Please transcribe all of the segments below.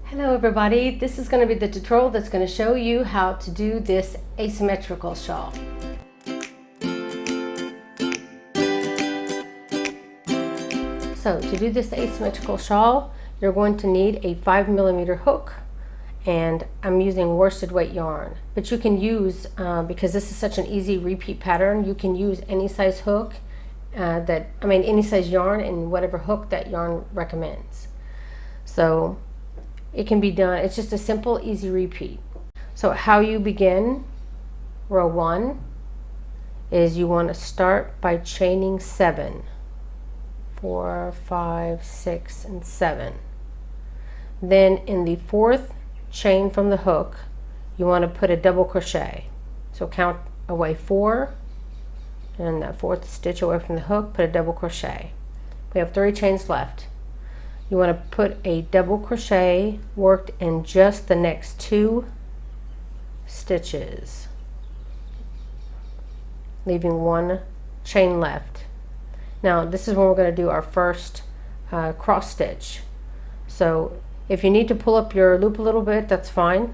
Hello everybody, this is going to be the tutorial that's going to show you how to do this asymmetrical shawl. So to do this asymmetrical shawl, you're going to need a 5mm hook, and I'm using worsted weight yarn. But you can use, because this is such an easy repeat pattern, you can use any size hook, any size yarn and whatever hook that yarn recommends. So it can be done, it's just a simple, easy repeat. So how you begin row 1 is you want to start by chaining 7. 4, 5, 6, and 7. Then in the 4th chain from the hook, you want to put a double crochet. So count away 4, and that 4th stitch away from the hook, put a double crochet. We have 3 chains left. You want to put a double crochet worked in just the next 2 stitches, leaving 1 chain left. Now this is when we're going to do our first cross stitch. So if you need to pull up your loop a little bit, that's fine.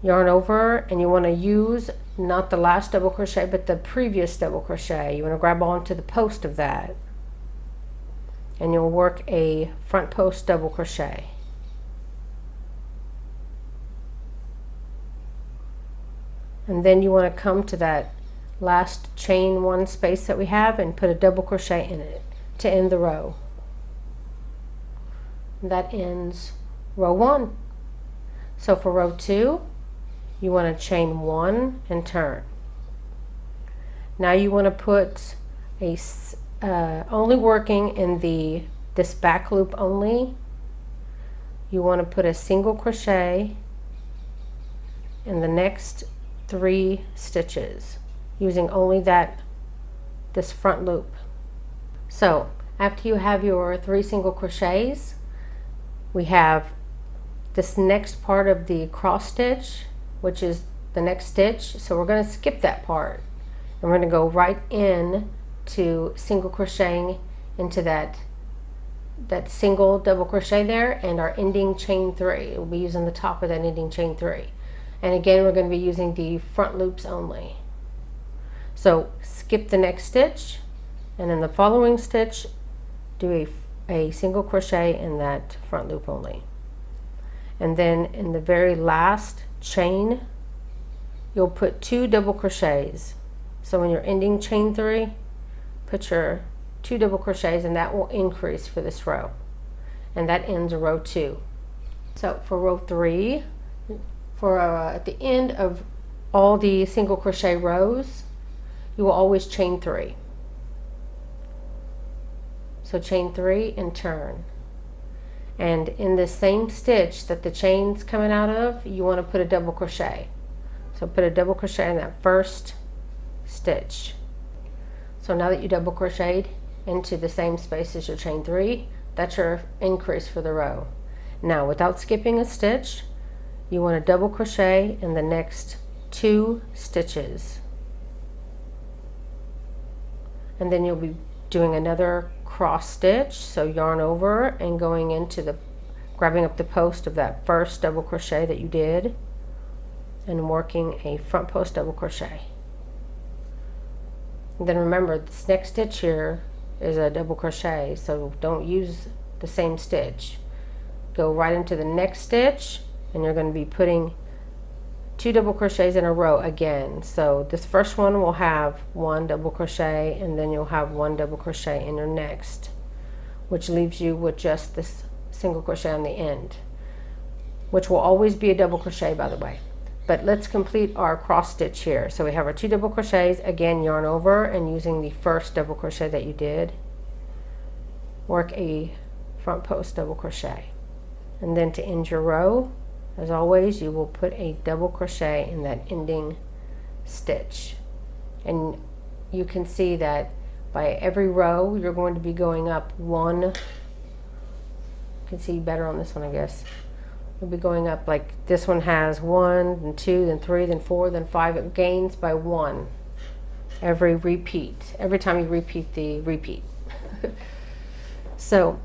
Yarn over, and you want to use not the last double crochet but the previous double crochet. You want to grab onto the post of that, and you'll work a front post double crochet. And then you want to come to that last chain 1 space that we have and put a double crochet in it to end the row. And that ends row 1. So for row 2, you want to chain 1 and turn. Now you want to put a only working in this back loop only, you want to put a single crochet in the next 3 stitches using only this front loop. So after you have your 3 single crochets, we have this next part of the cross stitch, which is the next stitch. So we're going to skip that part, and we're going to go right in to single crocheting into that single double crochet there, and our ending chain 3. We'll be using the top of that ending chain 3, and again we're going to be using the front loops only. So skip the next stitch, and in the following stitch do a single crochet in that front loop only, and then in the very last chain you'll put 2 double crochets. So in your ending chain 3, put your 2 double crochets, and that will increase for this row, and that ends row 2. So for row 3, at the end of all the single crochet rows, you will always chain 3. So chain 3 and turn, and in the same stitch that the chain's coming out of, you want to put a double crochet. So put a double crochet in that first stitch. So now that you double crocheted into the same space as your chain 3, that's your increase for the row. Now without skipping a stitch, you want to double crochet in the next 2 stitches, and then you'll be doing another cross stitch. So yarn over and going into grabbing up the post of that first double crochet that you did and working a front post double crochet. Then remember, this next stitch here is a double crochet, so don't use the same stitch. Go right into the next stitch, and you're going to be putting 2 double crochets in a row again. So this first one will have 1 double crochet, and then you'll have 1 double crochet in your next, which leaves you with just this single crochet on the end, which will always be a double crochet, by the way. But let's complete our cross stitch here. So we have our 2 double crochets, again yarn over and using the first double crochet that you did, work a front post double crochet, and then to end your row, as always, you will put a double crochet in that ending stitch. And you can see that by every row you're going to be going up 1. You can see better on this one, I guess. We'll be going up, like this one has 1, then 2, then 3, then 4, then 5. It gains by 1 every repeat, every time you repeat the repeat. So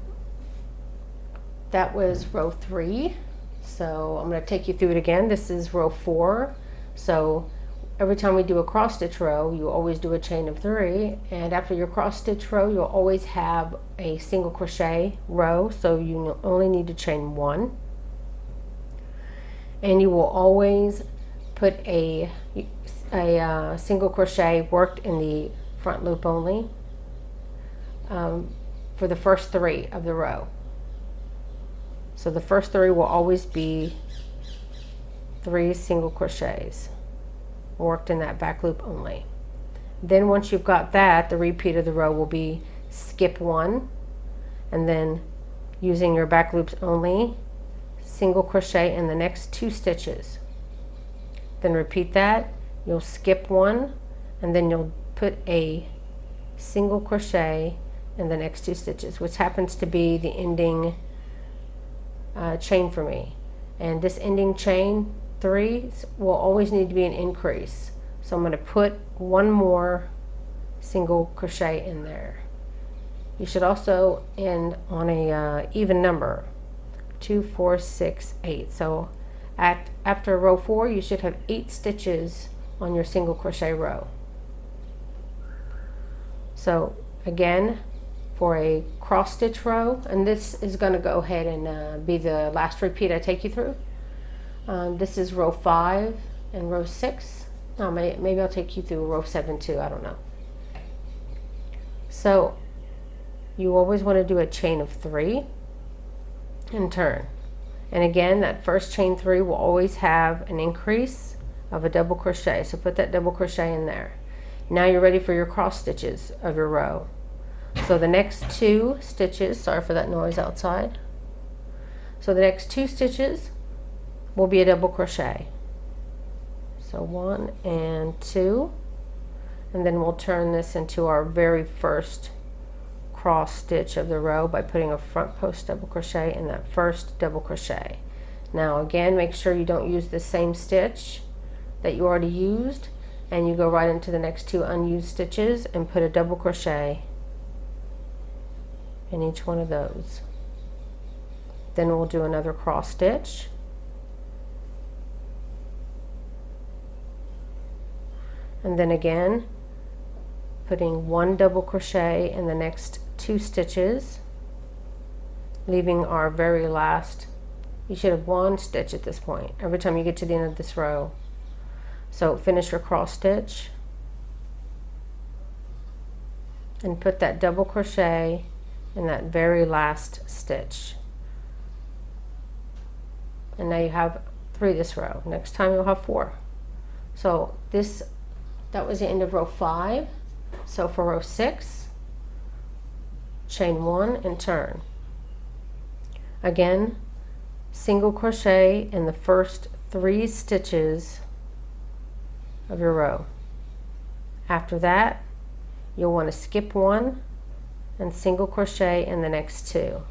that was row 3. So I'm going to take you through it again. This is row 4. So every time we do a cross stitch row, you always do a chain of 3, and after your cross stitch row you'll always have a single crochet row, so you only need to chain 1, and you will always put a single crochet worked in the front loop only for the first 3 of the row. So the first 3 will always be 3 single crochets worked in that back loop only. Then once you've got that, the repeat of the row will be skip 1, and then using your back loops only, single crochet in the next 2 stitches. Then repeat that, you'll skip 1, and then you'll put a single crochet in the next 2 stitches, which happens to be the ending chain for me. And this ending chain 3 will always need to be an increase. So I'm going to put 1 more single crochet in there. You should also end on a even number, 2, 4, 6, 8. So after row 4 you should have 8 stitches on your single crochet row. So again, for a cross stitch row, and this is going to go ahead and be the last repeat I take you through. This is row 5 and row 6. No, maybe I'll take you through row 7 too, I don't know. So you always want to do a chain of 3 and turn. And again, that first chain 3 will always have an increase of a double crochet, so put that double crochet in there. Now you're ready for your cross stitches of your row. So the next 2 stitches, sorry for that noise outside. So the next 2 stitches will be a double crochet. So 1 and 2, and then we'll turn this into our very first cross stitch of the row by putting a front post double crochet in that first double crochet. Now again, make sure you don't use the same stitch that you already used, and you go right into the next 2 unused stitches and put a double crochet in each one of those. Then we'll do another cross stitch, and then again putting 1 double crochet in the next 2 stitches, leaving our very last, you should have 1 stitch at this point every time you get to the end of this row. So finish your cross stitch and put that double crochet in that very last stitch. And now you have 3 this row. Next time you'll have 4. So that was the end of row 5. So for row 6, chain 1 and turn. Again, single crochet in the first 3 stitches of your row. After that, you'll want to skip 1 and single crochet in the next 2.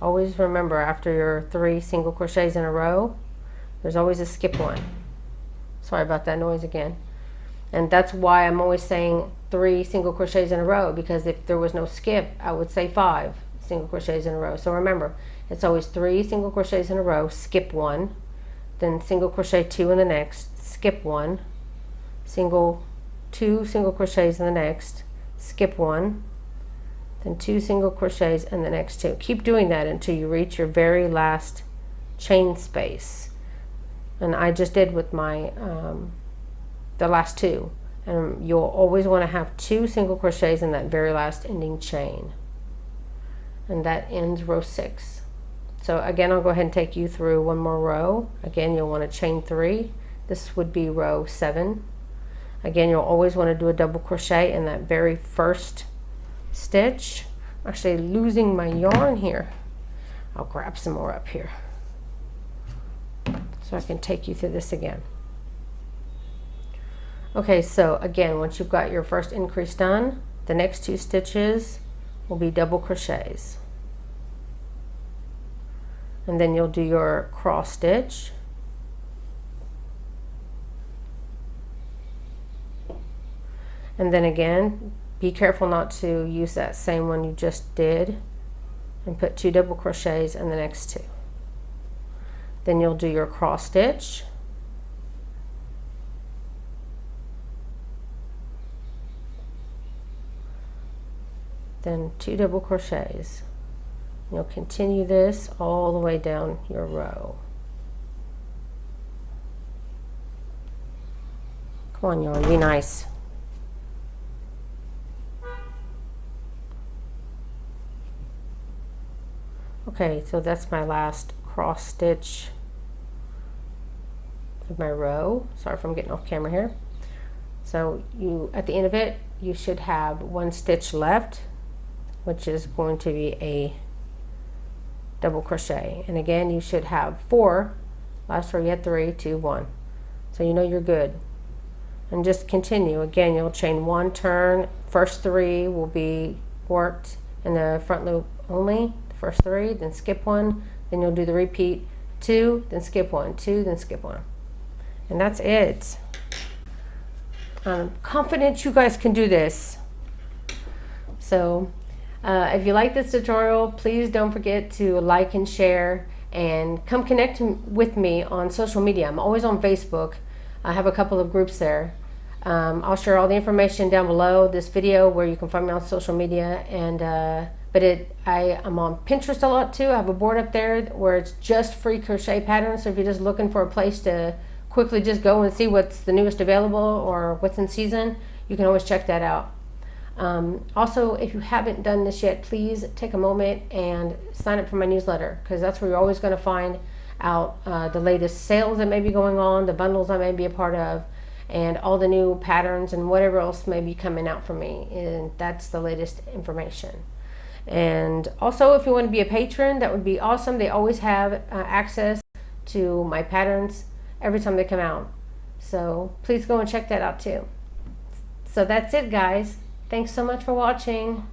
Always remember, after your 3 single crochets in a row, there's always a skip 1. Sorry about that noise again. And that's why I'm always saying 3 single crochets in a row, because if there was no skip, I would say 5 single crochets in a row. So remember, it's always 3 single crochets in a row, skip 1, then single crochet 2 in the next, skip 1, 2 single crochets in the next, skip 1, then 2 single crochets in the next 2. Keep doing that until you reach your very last chain space. And I just did with my the last 2, and you'll always want to have 2 single crochets in that very last ending chain, and that ends row 6. So again, I'll go ahead and take you through one more row. Again, you'll want to chain 3. This would be row 7. Again, you'll always want to do a double crochet in that very first stitch. I'm actually losing my yarn here. I'll grab some more up here so I can take you through this again. Okay, so again, once you've got your first increase done, the next 2 stitches will be double crochets. And then you'll do your cross stitch. And then again, be careful not to use that same one you just did, and put 2 double crochets in the next 2. Then you'll do your cross stitch. Then 2 double crochets. You'll continue this all the way down your row. Come on, yarn, be nice. Okay, so that's my last cross stitch of my row. Sorry if I'm getting off camera here. So you, at the end of it, you should have 1 stitch left, which is going to be a double crochet. And again, you should have 4. Last row you had 3, 2, 1. So you know you're good. And just continue. Again, you'll chain 1 turn. First 3 will be worked in the front loop only. The first 3, then skip 1. Then you'll do the repeat 2, then skip 1, 2, then skip 1. And that's it. I'm confident you guys can do this. So if you like this tutorial, please don't forget to like and share, and come connect with me on social media. I'm always on Facebook. I have a couple of groups there. I'll share all the information down below this video where you can find me on social media. And I'm on Pinterest a lot too. I have a board up there where it's just free crochet patterns. So if you're just looking for a place to quickly just go and see what's the newest available or what's in season, you can always check that out. Also, if you haven't done this yet, please take a moment and sign up for my newsletter, because that's where you're always going to find out the latest sales that may be going on, the bundles I may be a part of, and all the new patterns and whatever else may be coming out for me. And that's the latest information. And also, if you want to be a patron, that would be awesome. They always have access to my patterns every time they come out. So please go and check that out too. So that's it, guys. Thanks so much for watching.